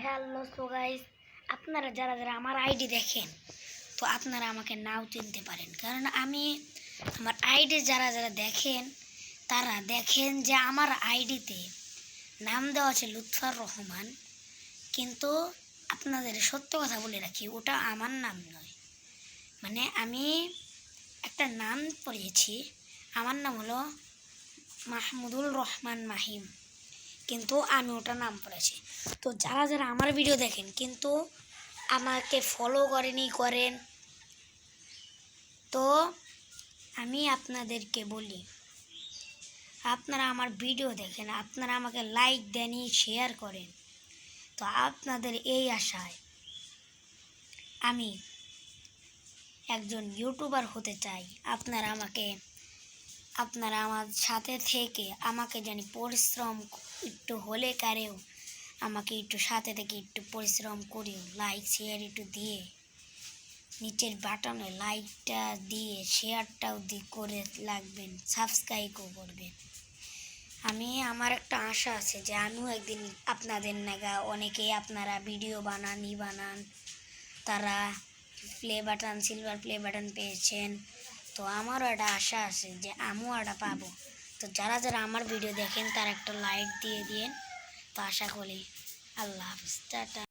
Hello so guys, আপনারা যারা যারা আমার আইডি দেখেন তো আপনারা আমাকে নাও চিনতে পারেন, কারণ আমি আমার আইডি যারা যারা দেখেন তারা দেখেন যে আমার আইডিতে নাম দেওয়া আছে লুৎফর রহমান, কিন্তু আপনাদের সত্য কথা বলে রাখি, ওটা আমার নাম নয়। মানে আমি একটা নাম পড়িয়েছি, আমার নাম হলো মাহমুদুল রহমান মাহিম, কিন্তু আমি ওটা নাম পড়েছি। তো যারা যারা আমার ভিডিও দেখেন কিন্তু আমাকে ফলো করেন, তো আমি আপনাদেরকে বলি, আপনারা আমার ভিডিও দেখেন, আপনারা আমাকে লাইক দেন, শেয়ার করেন। তো আপনাদের এই আশায় আমি একজন ইউটিউবার হতে চাই। আপনারা আমার সাথে থেকে আমাকে জানি পরিশ্রম একটু হলে কারেও আমাকে একটু সাথে থেকে একটু পরিশ্রম করেও লাইক শেয়ার একটু দিয়ে নিচের বাটনে লাইকটা দিয়ে শেয়ারটাও করে লাগবেন, সাবস্ক্রাইবও করবেন। আমার একটা আশা আছে যে আমিও একদিন আপনাদের নাগা অনেকেই আপনারা ভিডিও বানান তারা সিলভার প্লে বাটন পেয়েছেন, তো আমারও একটা আশা আছে যে আমিও একটা পাবো। তো যারা যারা আমার ভিডিও দেখেন তারা একটা লাইক দিয়ে দিন। তো আশা করি। আল্লাহ হাফিজ, টাটা।